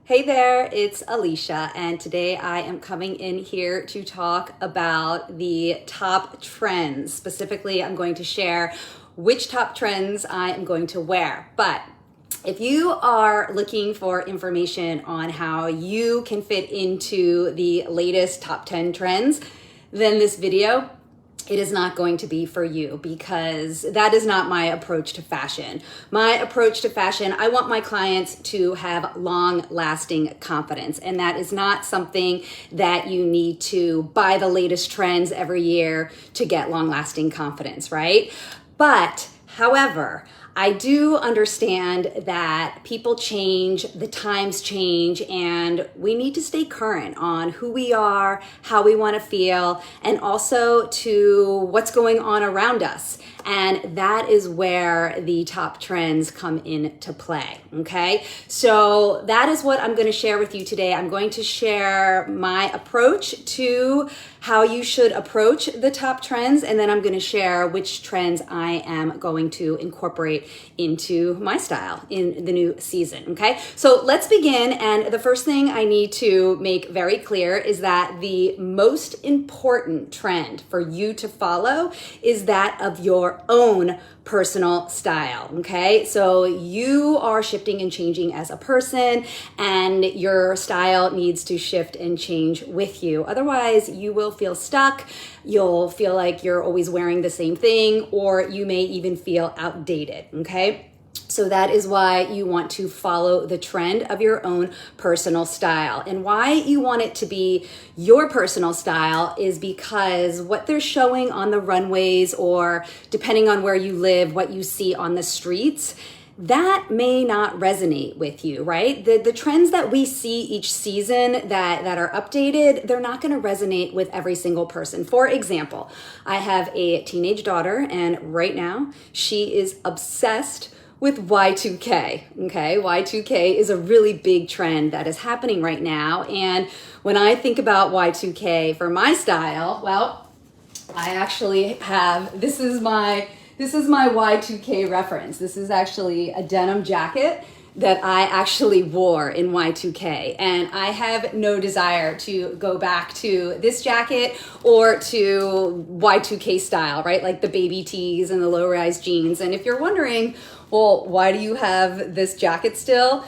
Hey there, it's Elysha, and today I am coming in here to talk about the top trends. Specifically, I'm going to share which top trends I am going to wear. But if you are looking for information on how you can fit into the latest top 10 trends, then this video it is not going to be for you, because that is not my approach to fashion. My approach to fashion, I want my clients to have long-lasting confidence, and that is not something that you need to buy the latest trends every year to get long-lasting confidence, right? But, however, I do understand that people change, the times change, and we need to stay current on who we are, how we want to feel, and also to what's going on around us. And that is where the top trends come into play, okay? So that is what I'm going to share with you today. I'm going to share my approach to how you should approach the top trends, and then I'm going to share which trends I am going to incorporate into my style in the new season, okay? So let's begin, and the first thing I need to make very clear is that the most important trend for you to follow is that of your own personal style, okay? So you are shifting and changing as a person, and your style needs to shift and change with you. Otherwise, you will feel stuck. You'll feel like you're always wearing the same thing, or you may even feel outdated, okay? So that is why you want to follow the trend of your own personal style. And why you want it to be your personal style is because what they're showing on the runways, or depending on where you live, what you see on the streets, that may not resonate with you, right? The trends that we see each season that are updated, they're not going to resonate with every single person. For example, I have a teenage daughter, and right now she is obsessed with Y2K, okay? Y2K is a really big trend that is happening right now. And when I think about Y2K for my style, well, I actually have, this is my Y2K reference. This is actually a denim jacket that I actually wore in Y2K. And I have no desire to go back to this jacket or to Y2K style, right? Like the baby tees and the low-rise jeans. And if you're wondering, well, why do you have this jacket still?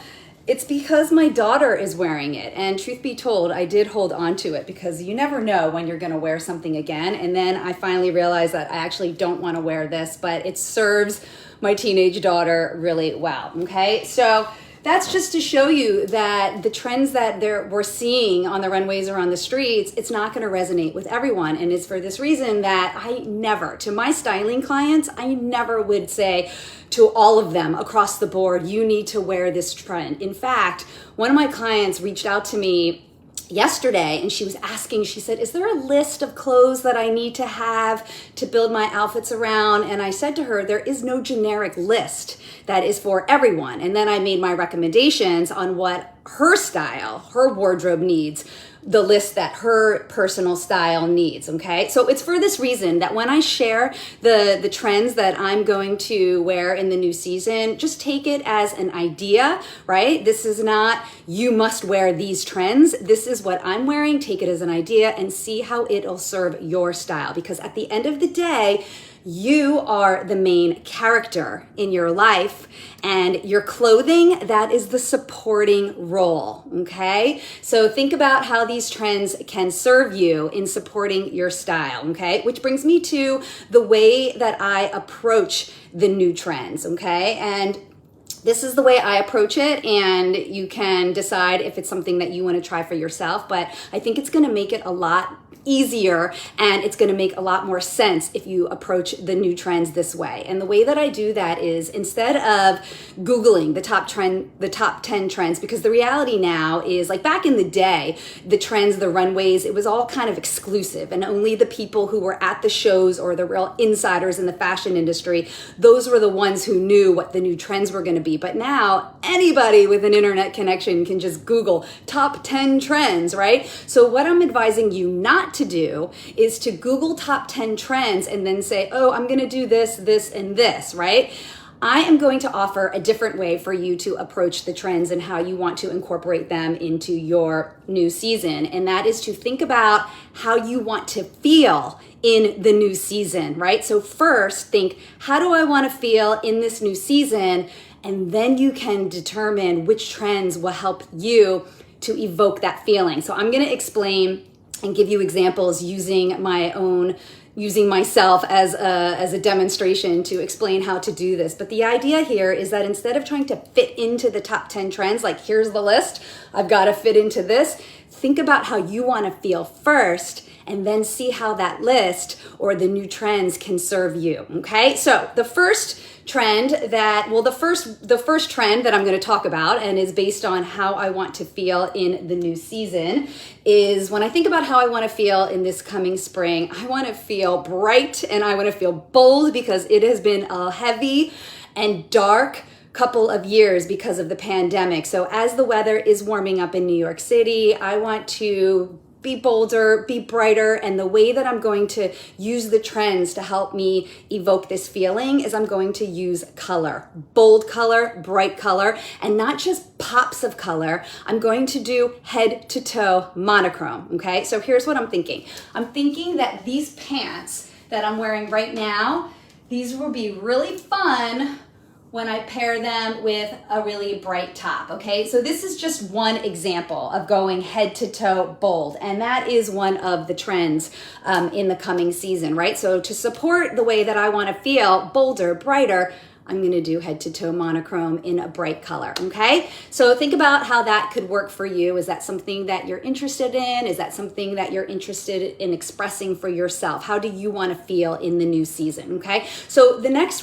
It's because my daughter is wearing it. And truth be told, I did hold on to it because you never know when you're gonna wear something again. And then I finally realized that I actually don't wanna wear this, but it serves my teenage daughter really well, okay? So that's just to show you that the trends that we're seeing on the runways or on the streets, it's not gonna resonate with everyone. And it's for this reason that I never, to my styling clients, I never would say to all of them across the board, you need to wear this trend. In fact, one of my clients reached out to me yesterday, and she was asking, she said, is there a list of clothes that I need to have to build my outfits around? And I said to her, there is no generic list that is for everyone. And then I made my recommendations on what her style, her wardrobe needs, the list that her personal style needs, okay? So it's for this reason that when I share the trends that I'm going to wear in the new season, just take it as an idea, right? This is not, you must wear these trends. This is what I'm wearing. Take it as an idea and see how it'll serve your style. Because at the end of the day, you are the main character in your life, and your clothing, that is the supporting role, okay? So think about how these trends can serve you in supporting your style, okay? Which brings me to the way that I approach the new trends, okay? And this is the way I approach it, and you can decide if it's something that you want to try for yourself, but I think it's going to make it a lot easier, and it's going to make a lot more sense if you approach the new trends this way. And the way that I do that is, instead of Googling the top 10 trends, because the reality now is, like back in the day, the trends, the runways, it was all kind of exclusive, and only the people who were at the shows or the real insiders in the fashion industry, those were the ones who knew what the new trends were going to be. But now anybody with an internet connection can just Google top 10 trends, right? So what I'm advising you not to do is to Google top 10 trends and then say, oh, I'm going to do this, this, and this, right? I am going to offer a different way for you to approach the trends and how you want to incorporate them into your new season. And that is to think about how you want to feel in the new season, right? So first, think, how do I want to feel in this new season? And then you can determine which trends will help you to evoke that feeling. So I'm going to explain and give you examples using myself as a demonstration to explain how to do this. But the idea here is that instead of trying to fit into the top 10 trends, like here's the list, I've got to fit into this, think about how you want to feel first and then see how that list or the new trends can serve you, okay? So the first trend the first trend that I'm going to talk about and is based on how I want to feel in the new season is when I think about how I want to feel in this coming spring, I want to feel bright and I want to feel bold because it has been a heavy and dark couple of years because of the pandemic. So as the weather is warming up in New York City, I want to be bolder, be brighter, and the way that I'm going to use the trends to help me evoke this feeling is I'm going to use color, bold color, bright color, and not just pops of color. I'm going to do head to toe monochrome, okay? So here's what I'm thinking. I'm thinking that these pants that I'm wearing right now, these will be really fun when I pair them with a really bright top, okay? So this is just one example of going head to toe bold, and that is one of the trends in the coming season, right? So to support the way that I wanna feel bolder, brighter, I'm gonna do head to toe monochrome in a bright color, okay? So think about how that could work for you. Is that something that you're interested in? Is that something that you're interested in expressing for yourself? How do you wanna feel in the new season, okay? So the next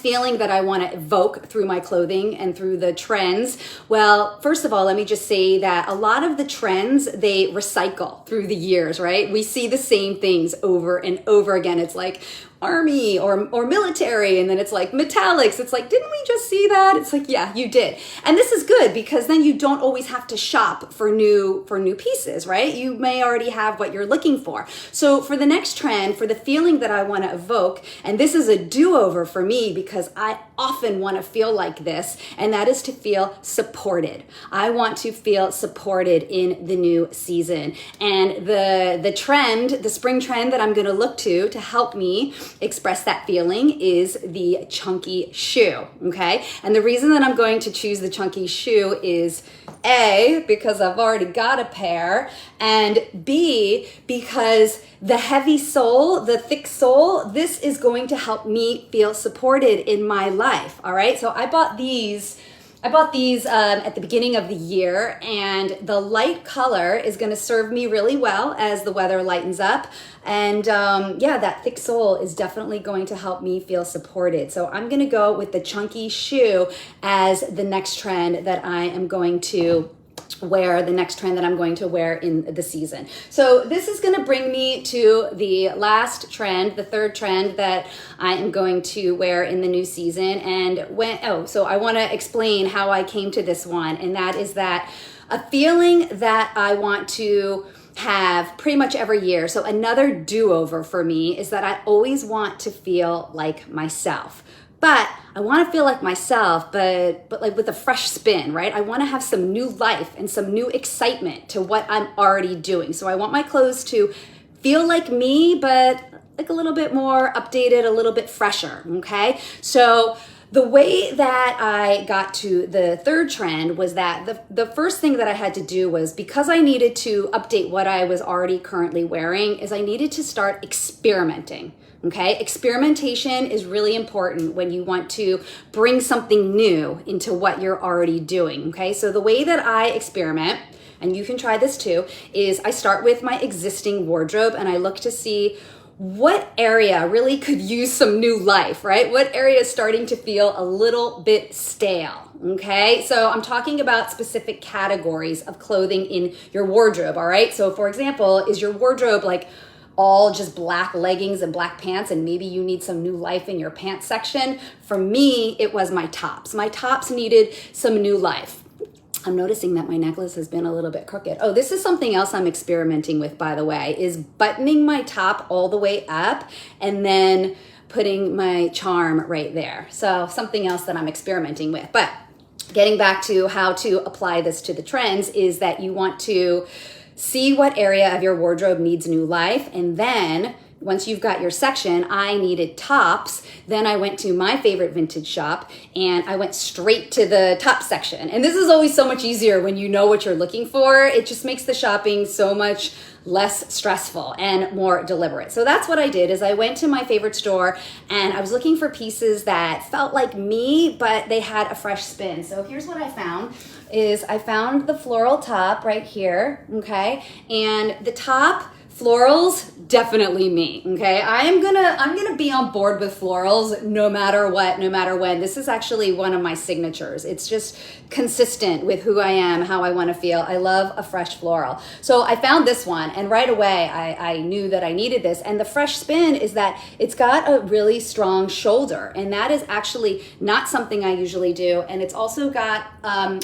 feeling that I want to evoke through my clothing and through the trends, well, first of all, let me just say that a lot of the trends, they recycle through the years, right? We see the same things over and over again. It's like army or military, and then it's like metallics. It's like, didn't we just see that? It's like, yeah, you did. And this is good because then you don't always have to shop for new pieces, right? You may already have what you're looking for. So for the next trend, for the feeling that I want to evoke, and this is a do-over for me because I often want to feel like this, and that is to feel supported. I want to feel supported in the new season. And the spring trend that I'm going to look to help me express that feeling is the chunky shoe, okay? And the reason that I'm going to choose the chunky shoe is A, because I've already got a pair, and B, because the heavy sole, the thick sole, this is going to help me feel supported in my life, all right? So I bought these at the beginning of the year, and the light color is going to serve me really well as the weather lightens up. And yeah, that thick sole is definitely going to help me feel supported. So I'm going to go with the chunky shoe as the next trend that I am going to wear, the next trend that I'm going to wear in the season. So this is going to bring me to the last trend, the third trend that I am going to wear in the new season. And so I want to explain how I came to this one, and that is that a feeling that I want to have pretty much every year. So another do-over for me is that I always want to feel like myself. But I want to feel like myself, but like with a fresh spin, right? I want to have some new life and some new excitement to what I'm already doing. So I want my clothes to feel like me, but like a little bit more updated, a little bit fresher, okay? So the way that I got to the third trend was that the first thing that I had to do was, because I needed to update what I was already currently wearing, is I needed to start experimenting. Okay, experimentation is really important when you want to bring something new into what you're already doing. Okay, so the way that I experiment, and you can try this too, is I start with my existing wardrobe and I look to see what area really could use some new life, right? What area is starting to feel a little bit stale, okay? So I'm talking about specific categories of clothing in your wardrobe, all right? So for example, is your wardrobe like all just black leggings and black pants, and maybe you need some new life in your pants section? For me, it was my tops. My tops needed some new life. I'm noticing that my necklace has been a little bit crooked. Oh, this is something else I'm experimenting with, by the way, is buttoning my top all the way up and then putting my charm right there. So something else that I'm experimenting with. But getting back to how to apply this to the trends is that you want to see what area of your wardrobe needs new life, and then once you've got your section, I needed tops. Then I went to my favorite vintage shop and I went straight to the top section. And this is always so much easier when you know what you're looking for. It just makes the shopping so much less stressful and more deliberate. So that's what I did is I went to my favorite store and I was looking for pieces that felt like me, but they had a fresh spin. So here's what I found is I found the floral top right here, okay? And the top florals, definitely me, okay? I'm gonna be on board with florals no matter what, no matter when. This is actually one of my signatures. It's just consistent with who I am, how I wanna feel. I love a fresh floral. So I found this one and right away I knew that I needed this. And the fresh spin is that it's got a really strong shoulder, and that is actually not something I usually do. And it's also got,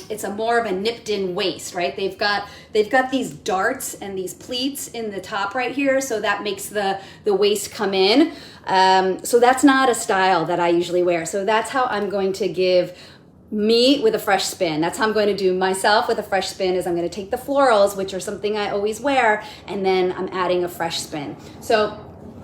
it's a more of a nipped in waist, right? They've got these darts and these pleats in the top right here, so that makes the waist come in. So that's not a style that I usually wear. So that's how I'm going to give me with a fresh spin. That's how I'm going to do myself with a fresh spin is I'm going to take the florals, which are something I always wear, and then I'm adding a fresh spin. So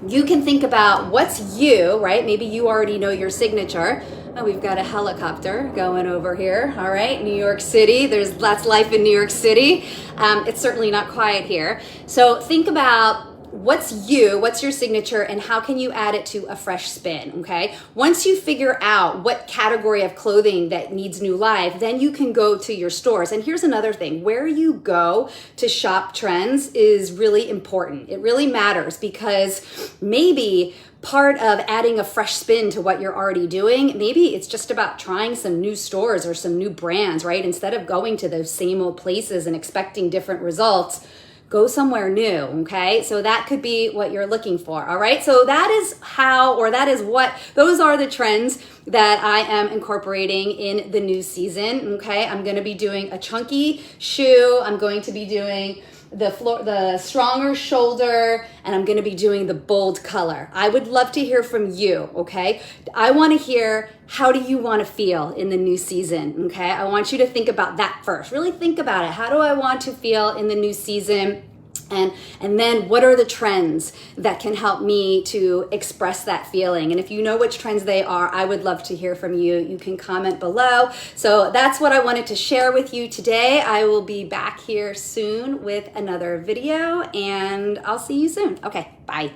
you can think about what's you, right? Maybe you already know your signature. Oh, we've got a helicopter going over here. All right, New York City. That's life in New York City. It's certainly not quiet here. So think about what's you, what's your signature, and how can you add it to a fresh spin, okay? Once you figure out what category of clothing that needs new life, then you can go to your stores. And here's another thing, where you go to shop trends is really important. It really matters because maybe part of adding a fresh spin to what you're already doing, maybe it's just about trying some new stores or some new brands, right? Instead of going to those same old places and expecting different results, go somewhere new, okay? So that could be what you're looking for, all right? So that is how, or that is what, those are the trends that I am incorporating in the new season, okay? I'm gonna be doing a chunky shoe, I'm going to be doing the stronger shoulder, and I'm gonna be doing the bold color. I would love to hear from you, okay? I wanna hear, how do you wanna feel in the new season, okay? I want you to think about that first. Really think about it. How do I want to feel in the new season? And then what are the trends that can help me to express that feeling? And if you know which trends they are, I would love to hear from you. You can comment below. So that's what I wanted to share with you today. I will be back here soon with another video, and I'll see you soon. Okay, bye.